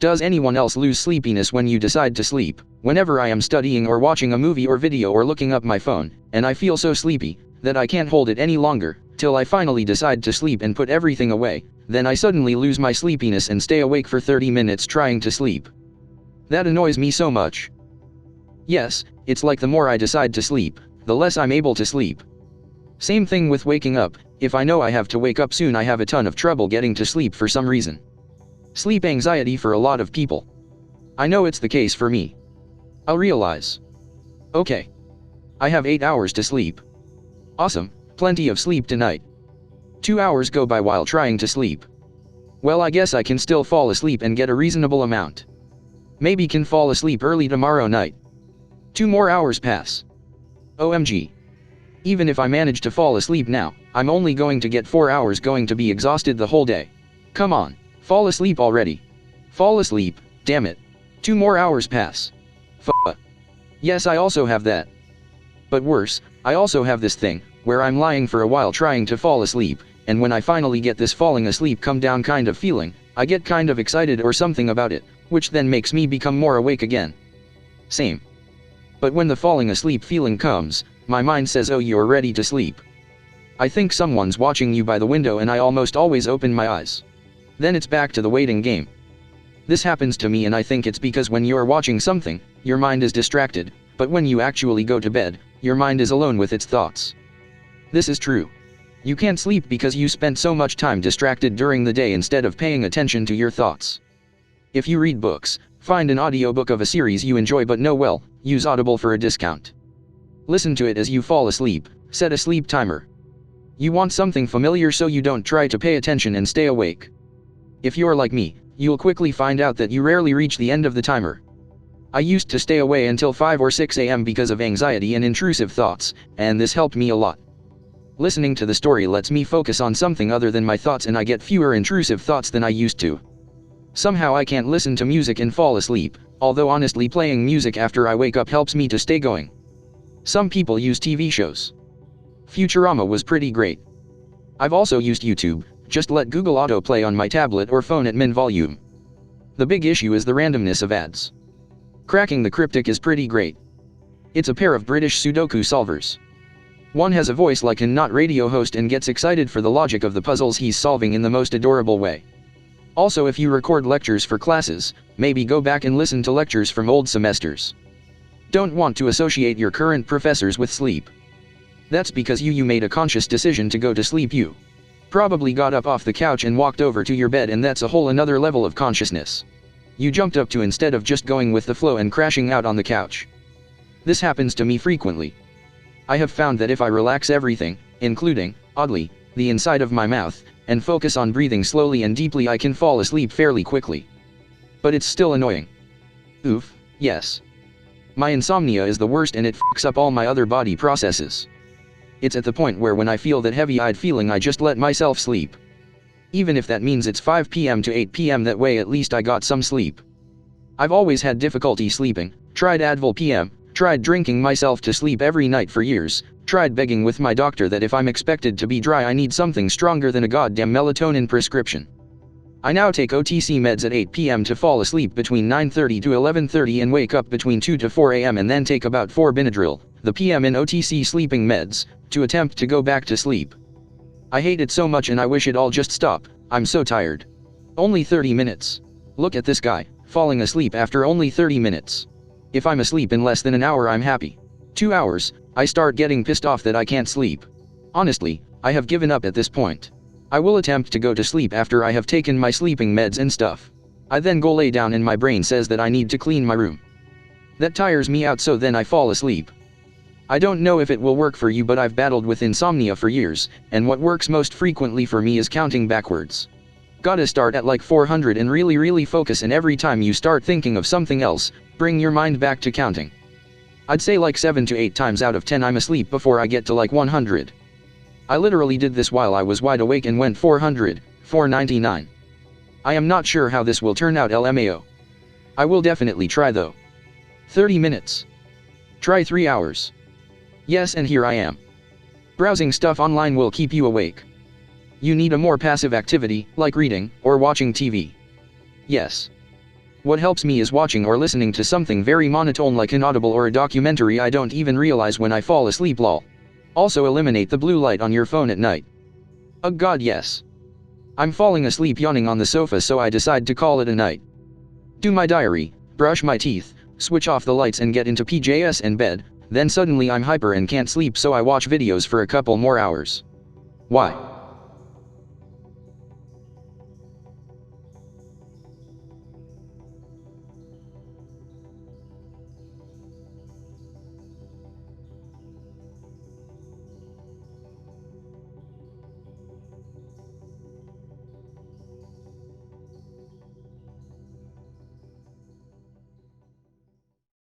Does anyone else lose sleepiness when you decide to sleep? Whenever I am studying or watching a movie or video or looking up my phone, and I feel so sleepy that I can't hold it any longer, till I finally decide to sleep and put everything away, then I suddenly lose my sleepiness and stay awake for 30 minutes trying to sleep. That annoys me so much. Yes, it's like the more I decide to sleep, the less I'm able to sleep. Same thing with waking up. If I know I have to wake up soon, I have a ton of trouble getting to sleep for some reason. Sleep anxiety for a lot of people. I know it's the case for me. I'll realize. Okay. I have 8 hours to sleep. Awesome, plenty of sleep tonight. 2 hours go by while trying to sleep. Well, I guess I can still fall asleep and get a reasonable amount. Maybe can fall asleep early tomorrow night. 2 more hours pass. OMG. Even if I manage to fall asleep now, I'm only going to get 4 hours, going to be exhausted the whole day. Come on, fall asleep already. Fall asleep, damn it. 2 more hours pass. Yes, I also have that. But worse, I also have this thing, where I'm lying for a while trying to fall asleep, and when I finally get this falling asleep come down kind of feeling, I get kind of excited or something about it, which then makes me become more awake again. Same. But when the falling asleep feeling comes, my mind says, oh, you're ready to sleep. I think someone's watching you by the window and I almost always open my eyes. Then it's back to the waiting game. This happens to me and I think it's because when you're watching something, your mind is distracted, but when you actually go to bed, your mind is alone with its thoughts. This is true. You can't sleep because you spent so much time distracted during the day instead of paying attention to your thoughts. If you read books, find an audiobook of a series you enjoy but know well, use Audible for a discount. Listen to it as you fall asleep, set a sleep timer. You want something familiar so you don't try to pay attention and stay awake. If you're like me, you'll quickly find out that you rarely reach the end of the timer. I used to stay away until 5 or 6 a.m. because of anxiety and intrusive thoughts, and this helped me a lot. Listening to the story lets me focus on something other than my thoughts and I get fewer intrusive thoughts than I used to. Somehow I can't listen to music and fall asleep, although honestly playing music after I wake up helps me to stay going. Some people use TV shows. Futurama was pretty great. I've also used YouTube, just let Google autoplay on my tablet or phone at min volume. The big issue is the randomness of ads. Cracking the Cryptic is pretty great. It's a pair of British Sudoku solvers. One has a voice like a not radio host and gets excited for the logic of the puzzles he's solving in the most adorable way. Also, if you record lectures for classes, maybe go back and listen to lectures from old semesters. Don't want to associate your current professors with sleep. That's because you made a conscious decision to go to sleep. You probably got up off the couch and walked over to your bed, and that's a whole another level of consciousness. You jumped up to instead of just going with the flow and crashing out on the couch. This happens to me frequently. I have found that if I relax everything, including, oddly, the inside of my mouth, and focus on breathing slowly and deeply, I can fall asleep fairly quickly. But it's still annoying. Oof, yes. My insomnia is the worst and it fucks up all my other body processes. It's at the point where when I feel that heavy-eyed feeling, I just let myself sleep. Even if that means it's 5 p.m. to 8 p.m. that way at least I got some sleep. I've always had difficulty sleeping, tried Advil PM, tried drinking myself to sleep every night for years, tried begging with my doctor that if I'm expected to be dry I need something stronger than a goddamn melatonin prescription. I now take OTC meds at 8 p.m. to fall asleep between 9:30 to 11:30 and wake up between 2 to 4 a.m. and then take about 4 Benadryl, the PM in OTC sleeping meds, to attempt to go back to sleep. I hate it so much and I wish it all just stop. I'm so tired. Only 30 minutes. Look at this guy, falling asleep after only 30 minutes. If I'm asleep in less than an hour I'm happy. 2 hours, I start getting pissed off that I can't sleep. Honestly, I have given up at this point. I will attempt to go to sleep after I have taken my sleeping meds and stuff. I then go lay down and my brain says that I need to clean my room. That tires me out, so then I fall asleep. I don't know if it will work for you, but I've battled with insomnia for years, and what works most frequently for me is counting backwards. Gotta start at like 400 and really focus, and every time you start thinking of something else, bring your mind back to counting. I'd say like 7 to 8 times out of 10 I'm asleep before I get to like 100. I literally did this while I was wide awake and went 400, 499. I am not sure how this will turn out, LMAO. I will definitely try though. 30 minutes. Try 3 hours. Yes, and here I am. Browsing stuff online will keep you awake. You need a more passive activity, like reading, or watching TV. Yes. What helps me is watching or listening to something very monotone like an audible or a documentary I don't even realize when I fall asleep lol. Also eliminate the blue light on your phone at night. Oh god yes. I'm falling asleep yawning on the sofa, so I decide to call it a night. Do my diary, brush my teeth, switch off the lights and get into PJs and bed, then suddenly I'm hyper and can't sleep, so I watch videos for a couple more hours. Why?